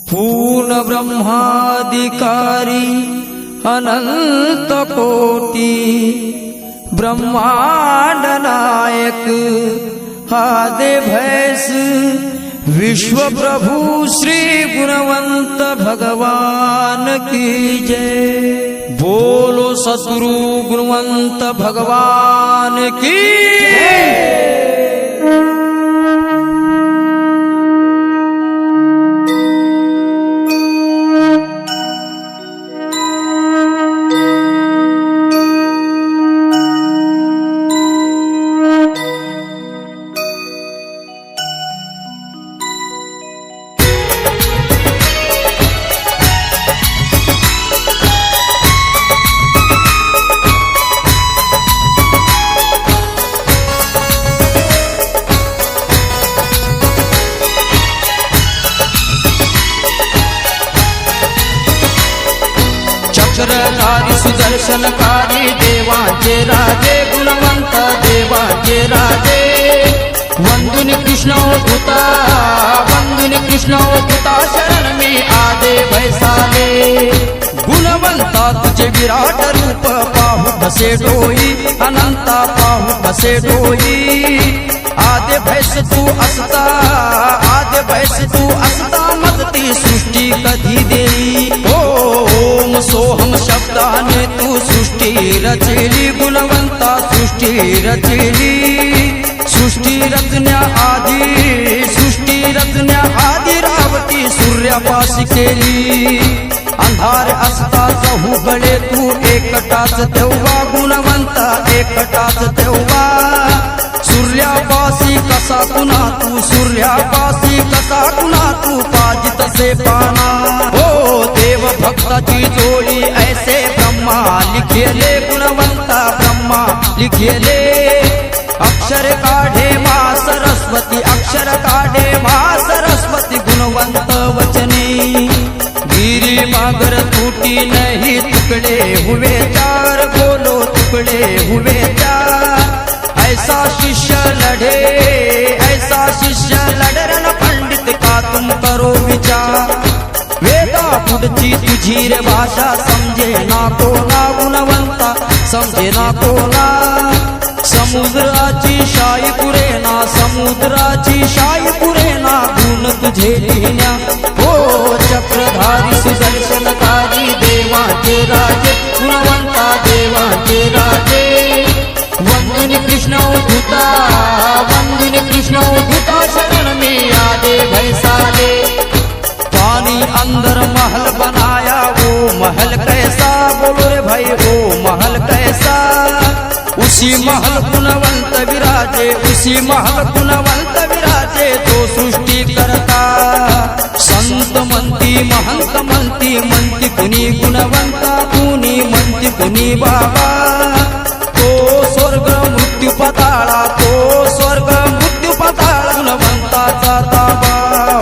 पूर्ण ब्रह्माधिकारी अनंत कोटी ब्रह्मांड नायक आदे भैस विश्व प्रभु श्री गुणवंत भगवान की जय। बोलो सद्गुरु गुणवंत भगवान की जय। चक्रधारी सुदर्शनकारी देवांचे राजे गुणवंत देवांचे राजे वंदुनी कृष्ण धुता वंदुनी कृष्ण धुता शरण मी आदे भैसाले। गुणवंता तुझे विराट रूप पाहू कसे डोई अनंता पाहू कसे डोई आदे भैस तू असता आदे भैस तू असता मगती सृष्टी कधी देई। ओम सोहम शब्दाने तू सृष्टी रचली गुणवंता सृष्टी रचली। सृष्टी रचण्या आधी रावती सूर्यापाशी केली। अंधार असता चहूकडे तू एकटाच तेव्हा गुणवंता एकटाच तेव्हा। सूर्यापाशी कसा कुणा तू सूर्यापाशी कसा कुणा तू पाजित से पाना। हो देव भक्ताची जोडी ऐसे ब्रह्मा लिखेले गुणवंता ब्रह्मा लिखेले। अक्षर काढे मा सरस्वती अक्षर काढे मा सरस्वती गुणवंत वचने। गिरी मागर टूटी नहीं टुकड़े हुए चार बोलो टुकड़े हुए चार। ऐसा शिष्य लढे रन पंडित का तुम करो विचार। वेदा पुढची तुझी रे भाषा समजे ना कोणा गुणवंता समजे ना कोणा। समुद्राची शाई पुरेना समुद्राची शाई पुरेना गुण तुझे लिहिण्या। हो चक्रधारी सुदर्शनकारी देवांचे राजे गुणवंता देवांचे राजे वंदुनी कृष्ण धुता वंदुनी कृष्ण धुता शरण में आदे भैसाले। पानी अंदर महल बनाया वो महल कैसा बोलो रे भाई वो महल कैसा। उसी महल गुणवंत विराजे उसी महल गुणवंत विराजे तो सृष्टि करता। संत म्हणती महंत म्हणती म्हणती कुणी गुणवंता कुणी म्हणती कुणी बाबा। तो स्वर्ग मृत्यू पाताळा तो स्वर्ग मृत्यू पाताळा गुणवंताचा ताबा।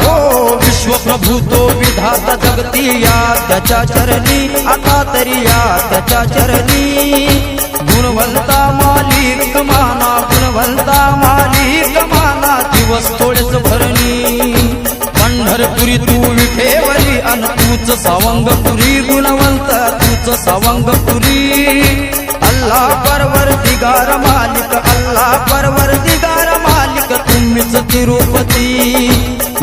हो विश्व प्रभू तो विधाता जगती या त्याच्या चरणी आता तरी या त्याच्या चरणी। गुणवंता मालिक माना गुणवंता मालिक माना दिवस थोडेच भरणी। पंढरपुरी तू विठेवरी अन तूच सावंगपुरी गुणवंत तूच सावंगपुरी। अल्लाह परवरदिगार मालिक अल्लाह परवरदिगार मालिक तुम्हीच तिरुपती।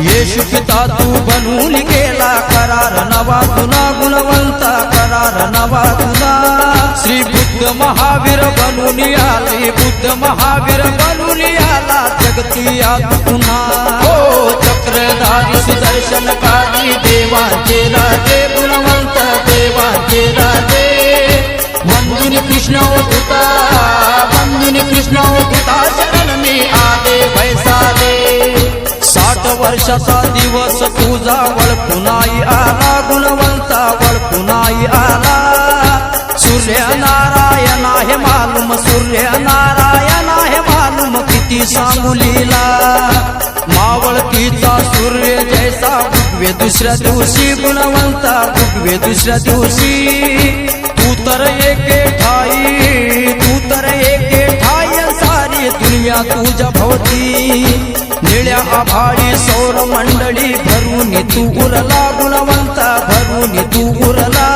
येशू पिता तू बनून गेला करार नवा तुना गुणवंता करार नवा तुना। श्री बुद्ध महावीर बनून आले बुद्ध महावीर बनून आला जगती यात पुन्हा। हो चक्रधारी सुदर्शनकारी देवांचे राजे गुणवंत देवांचे राजे वंदुनी कृष्ण धुता वंदुनी कृष्ण धुता शरण में आदे भैसाले। 60 वर्षाचा दिवस तुझा वळपुनाई आला गुणवंता वळपुनाई आला। सूर्य नारायण आहे मालूम सूर्य नारायण आहे मालूम किती सांगू लीला। मावळतीचा सूर्य जैसा उगवे दुसऱ्या दिवशी गुणवंता उगवे दुसऱ्या दिवशी। तू तर एके ठाई दुनिया तुझ्या भोवती। निळ्या आभाळी सौर मंडळी भरून तू उरला गुणवंता भरून तू उरला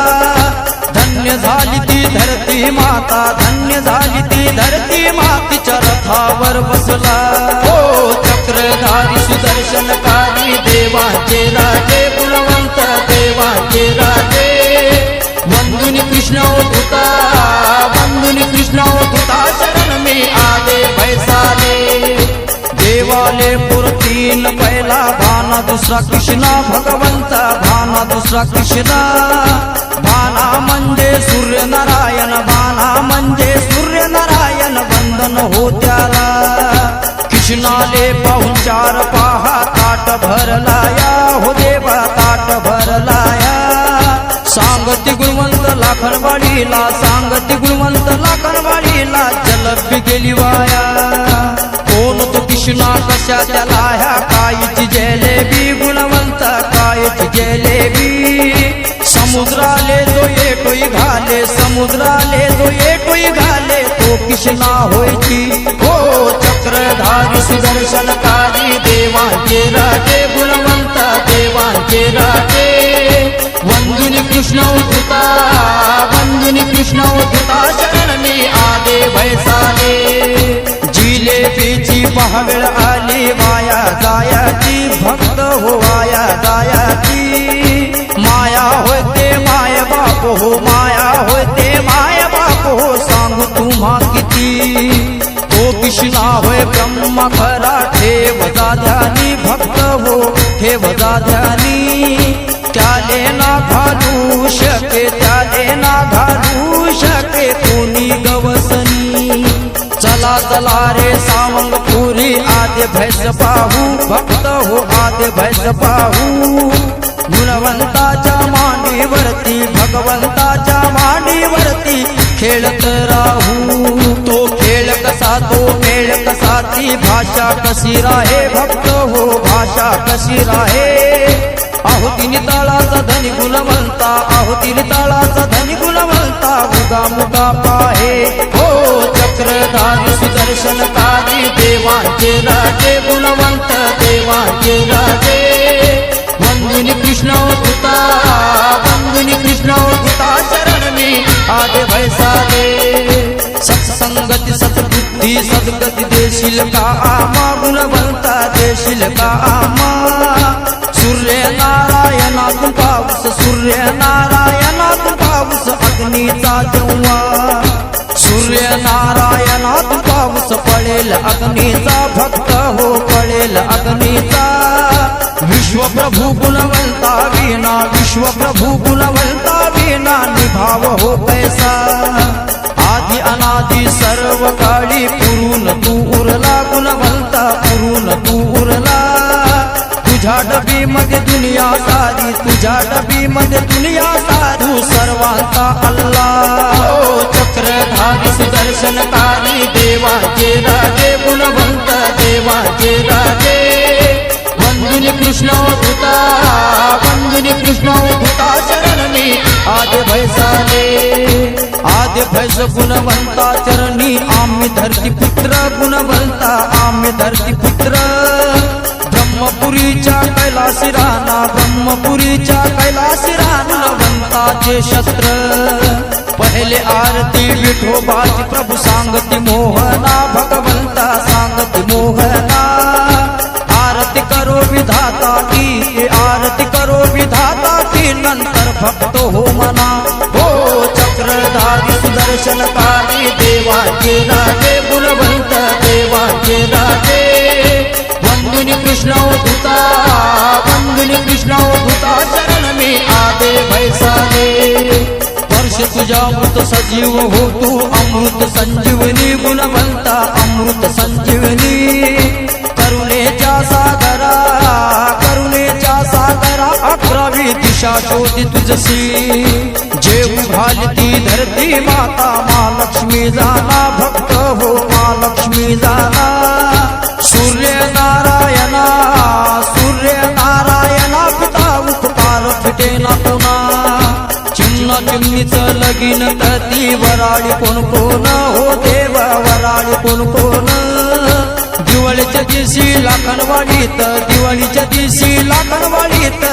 धन्य झाली ती धरती माता धन्य झाली ती धरती मातीच्या रथावर बसला हो चक्रधारी सुदर्शनकारी देवाचे राजे गुणवंत देवाचे राजे वंदुनी कृष्ण धुता वंदुनी कृष्ण धुता शरण में आदे भैसाले देवाले पुरतीन पहिला भाना दुसरा कृष्णा भगवंता भाना दुसरा कृष्णा भाना म्हणजे सूर्यनारायण भाना म्हणजे सूर्यनारायण वंदन हो त्याला कृष्णाले पाहून चार पहा ताट भरलाया हो देवा ताट भरलाया सांगती गुणवंत लाखनवाडीला सांगती गुणवंत लाखनवाडीला जलबी गेली वाया कोण तो कृष्णा कशाच्या लाह्या कायची जलेबी गुणवंत कायची जलेबी समुद्राले जो येटोई घाले समुद्राले जो येटोई घाले तो कृष्णा होयची हो चक्रधारी सुदर्शनकारी देवाचे राजे गुणवंत देवाचे राजे वंदुनी कृष्ण धुता वंदुनी कृष्ण धुता शरण में आदे भैसाले जिलेबीची पहावेळ आली वाया जायाची भक्त हो वाया जायाची माया होते माय बाप हो माया होते माय बाप हो सांगू तुम्हा किती तो कृष्णा होय ब्रह्म खरा ठेव जाध्यानी भक्त हो ठेव जाध्यानी त्याले ना घालू शके त्याले ना घालू शके कोणी गवसनी चला चला रे सावंग पुरी आद्य भैस पाहू भक्त हो आद्य भैस पाहू गुणवंताच्या मांडीवरती भगवंताच्या मांडीवरती खेळत राहू तो खेळ कसा तो मेळ कसा ती भाषा कशी राहे भक्त हो भाषा कशी राहे आहुतीने तळाचा धनी गुणवंता आहुतीने तळाचा धनी गुणवंता मुगा मुगा पाहे हो चक्रधारी सुदर्शनकारी देवाचे राजे गुणवंत देवाचे राजे वंदुनी कृष्ण धुता वंदुनी कृष्ण धुता शरण में आदे भैसाले सत्संगती सद्बुद्धी सद्गती देशील का आमा गुणवंता देशील का आमा सूर्यनारायणातून पाऊस सूर्यनारायणातून पाऊस अग्नीचा जेव्हा सूर्यनारायणातून पाऊस पडेल अग्नीचा भक्त हो पडेल अग्नीचा विश्वप्रभू गुणवंता विना विश्वप्रभू गुणवंता विना निभाव हो पैसा आदि अनादि सर्व काळी पुरून तू उरला गुणवंता पुरून तू उरला तुझ्या डबी मध्ये दुनिया सारी तुझ्या डबी मध्ये दुनिया सारू सर्वांचा अल्लाह ओ चक्रधारी सुदर्शनकारी देवाचे राजे गुणवंत देवाचे राजे वंदुनी कृष्ण धुता वंदुनी कृष्ण धुता शरण में आदे भैस गुणवंता चरणी आम्ही धरती पुत्र गुणवंता आम्ही धरती पुत्र ब्रह्मपुरीच्या कैलासी राणा ब्रह्मपुरीच्या कैलासी राणा गुणवंताचे शस्त्र पहिले आरती विठोबाची प्रभू सांगती मोहना भगवंता सांगती मोहना आरती करो विधाता की आरती करो विधाता की नंतर भक्त हो मना हो चक्रधारी सुदर्शनकारी देवाचे राजे गुणवंत देवाचे राजे वंदुनी कृष्ण धुता वंदुनी कृष्ण धुता शरण में आदे भैसाले वर्ष तुझा अमृत सजीव हो तू अमृत संजीवनी गुणवंता अमृत संजीवनी करुणेच्या सागरा अकरावी दिशा शोधी तुझसी जेऊ घालती धरती माता महालक्ष्मी जाना भक्त हो महालक्ष्मी जाना सूर्यनारायणा पिता उपकार फिटे ना पुन्हा चिन्ह चिमणीचं लगीन करती वराळी कोण कोण हो देव वराळी कोण कोण दिवळ दिवाळीच्या दिवशी लाखनवाडीत